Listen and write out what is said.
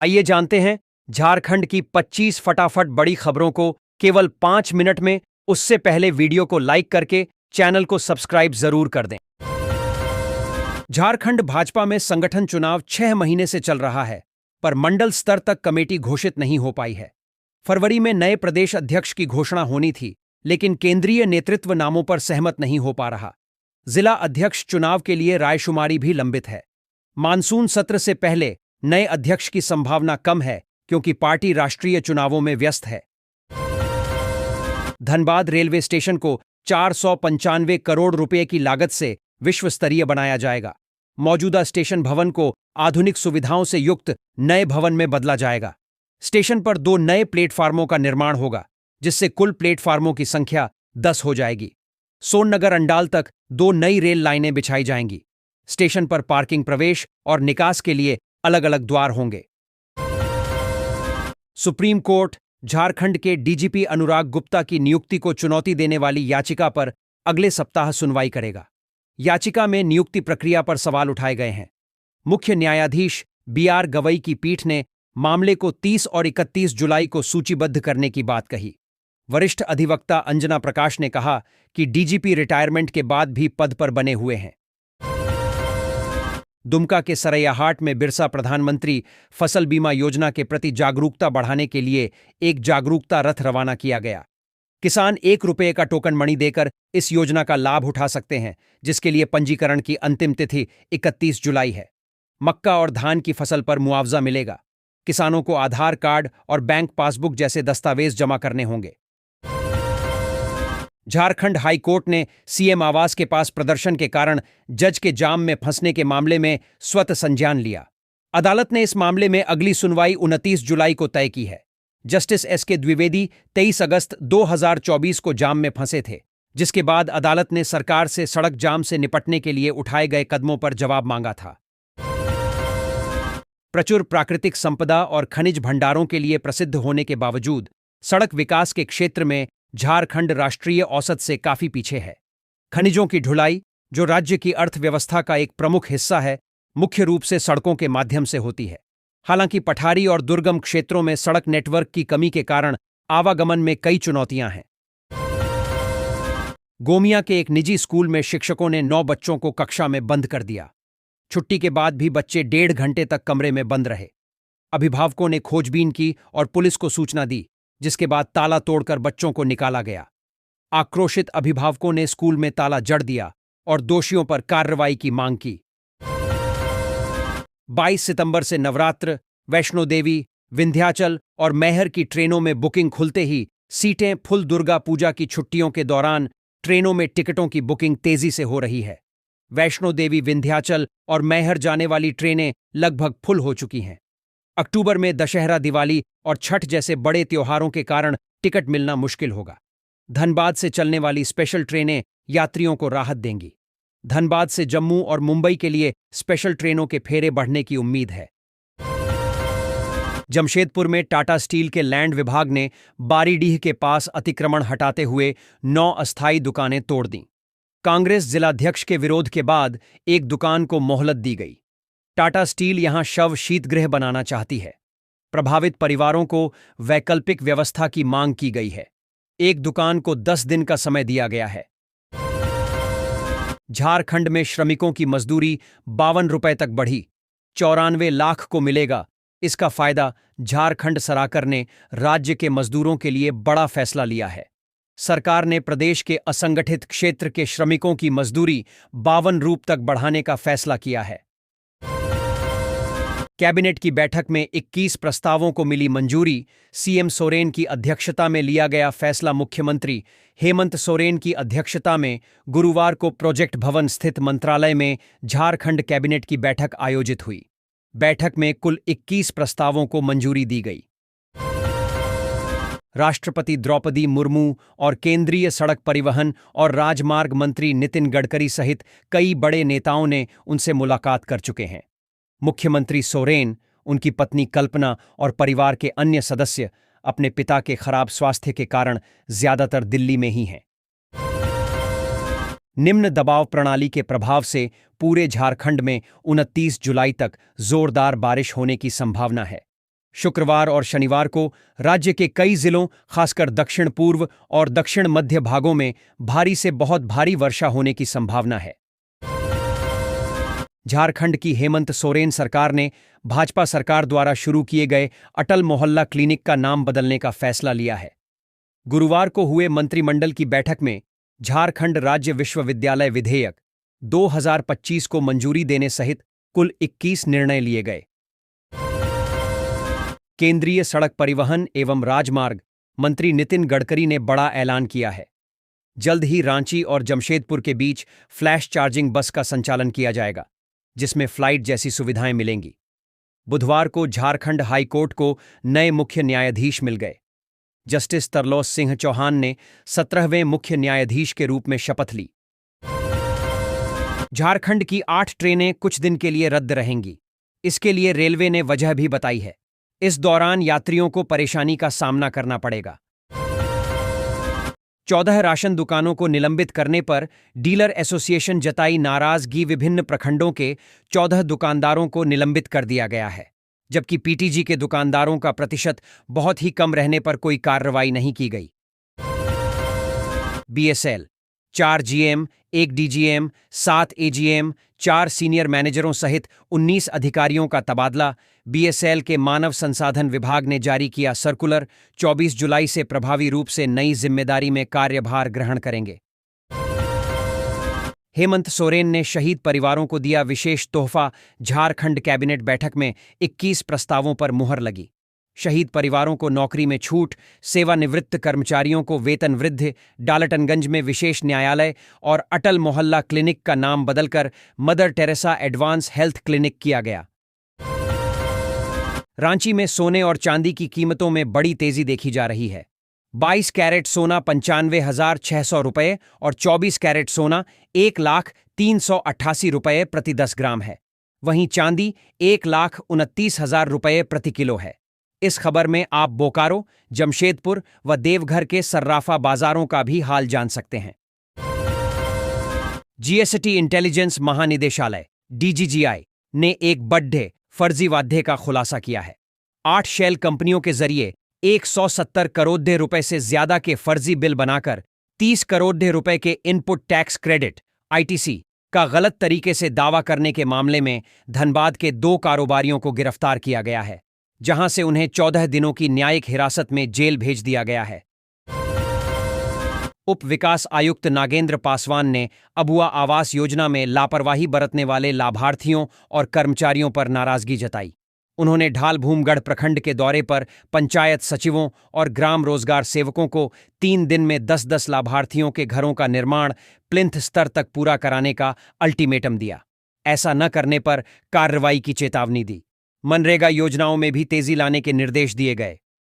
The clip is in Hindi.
आइए जानते हैं झारखंड की 25 फटाफट बड़ी खबरों को केवल 5 मिनट में। उससे पहले वीडियो को लाइक करके चैनल को सब्सक्राइब जरूर कर दें। झारखंड भाजपा में संगठन चुनाव 6 महीने से चल रहा है, पर मंडल स्तर तक कमेटी घोषित नहीं हो पाई है। फरवरी में नए प्रदेश अध्यक्ष की घोषणा होनी थी, लेकिन केंद्रीय नेतृत्व नामों पर सहमत नहीं हो पा रहा। जिला अध्यक्ष चुनाव के लिए रायशुमारी भी लंबित है। मानसून सत्र से पहले नए अध्यक्ष की संभावना कम है, क्योंकि पार्टी राष्ट्रीय चुनावों में व्यस्त है। धनबाद रेलवे स्टेशन को 495 करोड़ रुपए की लागत से विश्व स्तरीय बनाया जाएगा। मौजूदा स्टेशन भवन को आधुनिक सुविधाओं से युक्त नए भवन में बदला जाएगा। स्टेशन पर 2 नए प्लेटफार्मों का निर्माण होगा, जिससे कुल प्लेटफार्मों की संख्या 10 हो जाएगी। सोननगर अंडाल तक 2 नई रेल लाइनें बिछाई जाएंगी। स्टेशन पर पार्किंग, प्रवेश और निकास के लिए अलग अलग द्वार होंगे। सुप्रीम कोर्ट झारखंड के डीजीपी अनुराग गुप्ता की नियुक्ति को चुनौती देने वाली याचिका पर अगले सप्ताह सुनवाई करेगा। याचिका में नियुक्ति प्रक्रिया पर सवाल उठाए गए हैं। मुख्य न्यायाधीश बीआर गवई की पीठ ने मामले को 30 और 31 जुलाई को सूचीबद्ध करने की बात कही। वरिष्ठ अधिवक्ता अंजना प्रकाश ने कहा कि डीजीपी रिटायरमेंट के बाद भी पद पर बने हुए हैं। दुमका के सरैयाहाट में बिरसा प्रधानमंत्री फसल बीमा योजना के प्रति जागरूकता बढ़ाने के लिए एक जागरूकता रथ रवाना किया गया। किसान ₹1 का टोकन मणि देकर इस योजना का लाभ उठा सकते हैं, जिसके लिए पंजीकरण की अंतिम तिथि 31 जुलाई है। मक्का और धान की फसल पर मुआवजा मिलेगा। किसानों को आधार कार्ड और बैंक पासबुक जैसे दस्तावेज जमा करने होंगे। झारखंड हाई कोर्ट ने सीएम आवास के पास प्रदर्शन के कारण जज के जाम में फंसने के मामले में स्वतः संज्ञान लिया। अदालत ने इस मामले में अगली सुनवाई 29 जुलाई को तय की है। जस्टिस एसके द्विवेदी 23 अगस्त 2024 को जाम में फंसे थे, जिसके बाद अदालत ने सरकार से सड़क जाम से निपटने के लिए उठाए गए कदमों पर जवाब मांगा था। प्रचुर प्राकृतिक संपदा और खनिज भंडारों के लिए प्रसिद्ध होने के बावजूद सड़क विकास के क्षेत्र में झारखंड राष्ट्रीय औसत से काफी पीछे है। खनिजों की ढुलाई, जो राज्य की अर्थव्यवस्था का एक प्रमुख हिस्सा है, मुख्य रूप से सड़कों के माध्यम से होती है। हालांकि पठारी और दुर्गम क्षेत्रों में सड़क नेटवर्क की कमी के कारण आवागमन में कई चुनौतियां हैं। गोमिया के एक निजी स्कूल में शिक्षकों ने 9 बच्चों को कक्षा में बंद कर दिया। छुट्टी के बाद भी बच्चे 1.5 घंटे तक कमरे में बंद रहे। अभिभावकों ने खोजबीन की और पुलिस को सूचना दी, जिसके बाद ताला तोड़कर बच्चों को निकाला गया। आक्रोशित अभिभावकों ने स्कूल में ताला जड़ दिया और दोषियों पर कार्रवाई की मांग की। 22 सितंबर से नवरात्र, वैष्णो देवी, विंध्याचल और मैहर की ट्रेनों में बुकिंग खुलते ही सीटें फुल। दुर्गा पूजा की छुट्टियों के दौरान ट्रेनों में टिकटों की बुकिंग तेजी से हो रही है। वैष्णो देवी, विंध्याचल और मैहर जाने वाली ट्रेनें लगभग फुल हो चुकी हैं। अक्टूबर में दशहरा, दिवाली और छठ जैसे बड़े त्योहारों के कारण टिकट मिलना मुश्किल होगा। धनबाद से चलने वाली स्पेशल ट्रेनें यात्रियों को राहत देंगी। धनबाद से जम्मू और मुंबई के लिए स्पेशल ट्रेनों के फेरे बढ़ने की उम्मीद है। जमशेदपुर में टाटा स्टील के लैंड विभाग ने बारीडीह के पास अतिक्रमण हटाते हुए 9 अस्थायी दुकानें तोड़ दीं। कांग्रेस जिलाध्यक्ष के विरोध के बाद एक दुकान को मोहलत दी गई। टाटा स्टील यहां शव शीतगृह बनाना चाहती है। प्रभावित परिवारों को वैकल्पिक व्यवस्था की मांग की गई है। एक दुकान को 10 दिन का समय दिया गया है। झारखंड में श्रमिकों की मजदूरी 52 रुपए तक बढ़ी। 94 लाख को मिलेगा। इसका फायदा झारखंड सरकार ने राज्य के मजदूरों के लिए बड़ा फैसला लिया है। सरकार ने प्रदेश के असंगठित क्षेत्र के श्रमिकों की मजदूरी 52 रुपए तक बढ़ाने का फैसला किया है। कैबिनेट की बैठक में 21 प्रस्तावों को मिली मंजूरी। सीएम सोरेन की अध्यक्षता में लिया गया फैसला। मुख्यमंत्री हेमंत सोरेन की अध्यक्षता में गुरुवार को प्रोजेक्ट भवन स्थित मंत्रालय में झारखंड कैबिनेट की बैठक आयोजित हुई। बैठक में कुल 21 प्रस्तावों को मंजूरी दी गई। राष्ट्रपति द्रौपदी मुर्मू और केंद्रीय सड़क परिवहन और राजमार्ग मंत्री नितिन गडकरी सहित कई बड़े नेताओं ने उनसे मुलाकात कर चुके हैं। मुख्यमंत्री सोरेन, उनकी पत्नी कल्पना और परिवार के अन्य सदस्य अपने पिता के खराब स्वास्थ्य के कारण ज्यादातर दिल्ली में ही हैं। निम्न दबाव प्रणाली के प्रभाव से पूरे झारखंड में 29 जुलाई तक जोरदार बारिश होने की संभावना है। शुक्रवार और शनिवार को राज्य के कई जिलों, खासकर दक्षिण पूर्व और दक्षिण मध्य भागों में भारी से बहुत भारी वर्षा होने की संभावना है। झारखंड की हेमंत सोरेन सरकार ने भाजपा सरकार द्वारा शुरू किए गए अटल मोहल्ला क्लिनिक का नाम बदलने का फैसला लिया है। गुरुवार को हुए मंत्रिमंडल की बैठक में झारखंड राज्य विश्वविद्यालय विधेयक 2025 को मंजूरी देने सहित कुल 21 निर्णय लिए गए। केंद्रीय सड़क परिवहन एवं राजमार्ग मंत्री नितिन गडकरी ने बड़ा ऐलान किया है। जल्द ही रांची और जमशेदपुर के बीच फ्लैश चार्जिंग बस का संचालन किया जाएगा, जिसमें फ्लाइट जैसी सुविधाएं मिलेंगी। बुधवार को झारखंड हाईकोर्ट को नए मुख्य न्यायाधीश मिल गए। जस्टिस तरलोस सिंह चौहान ने 17वें मुख्य न्यायाधीश के रूप में शपथ ली। झारखंड की 8 ट्रेनें कुछ दिन के लिए रद्द रहेंगी। इसके लिए रेलवे ने वजह भी बताई है। इस दौरान यात्रियों को परेशानी का सामना करना पड़ेगा। 14 राशन दुकानों को निलंबित करने पर डीलर एसोसिएशन जताई नाराजगी। विभिन्न प्रखंडों के 14 दुकानदारों को निलंबित कर दिया गया है, जबकि पीटीजी के दुकानदारों का प्रतिशत बहुत ही कम रहने पर कोई कार्रवाई नहीं की गई। BSL 4 GM, 1 DGM, 7 AGM, 4 senior मैनेजरों सहित 19 अधिकारियों का तबादला। बीएसएल के मानव संसाधन विभाग ने जारी किया सर्कुलर। 24 जुलाई से प्रभावी रूप से नई जिम्मेदारी में कार्यभार ग्रहण करेंगे। हेमंत सोरेन ने शहीद परिवारों को दिया विशेष तोहफा। झारखंड कैबिनेट बैठक में 21 प्रस्तावों पर मुहर लगी। शहीद परिवारों को नौकरी में छूट, सेवानिवृत्त कर्मचारियों को वेतन वृद्धि, डाल्टनगंज में विशेष न्यायालय और अटल मोहल्ला क्लिनिक का नाम बदलकर mother Teresa advance health clinic किया गया। रांची में सोने और चांदी की कीमतों में बड़ी तेजी देखी जा रही है। 22 कैरेट सोना 95,600 रुपये और 24 कैरेट सोना 1,03,88 रुपये प्रति 10 ग्राम है। वहीं चांदी 1,29,000 रुपये प्रति किलो है। इस खबर में आप बोकारो, जमशेदपुर व देवघर के सर्राफा बाजारों का भी हाल जान सकते हैं। जीएसटी इंटेलिजेंस महानिदेशालय डीजीजीआई ने एक बड्ढे फर्जी वादे का खुलासा किया है। 8 शेल कंपनियों के जरिए 170 करोड़ रुपए से ज्यादा के फर्जी बिल बनाकर 30 करोड़ रुपए के इनपुट टैक्स क्रेडिट आईटीसी का गलत तरीके से दावा करने के मामले में धनबाद के 2 कारोबारियों को गिरफ्तार किया गया है, जहां से उन्हें 14 दिनों की न्यायिक हिरासत में जेल भेज दिया गया है। उप विकास आयुक्त नागेंद्र पासवान ने अबुआ आवास योजना में लापरवाही बरतने वाले लाभार्थियों और कर्मचारियों पर नाराजगी जताई। उन्होंने ढालभूमगढ़ प्रखंड के दौरे पर पंचायत सचिवों और ग्राम रोजगार सेवकों को 3 दिन में 10-10 लाभार्थियों के घरों का निर्माण प्लिंथ स्तर तक पूरा कराने का अल्टीमेटम दिया। ऐसा न करने पर कार्रवाई की चेतावनी दी। मनरेगा योजनाओं में भी तेजी लाने के निर्देश दिए गए।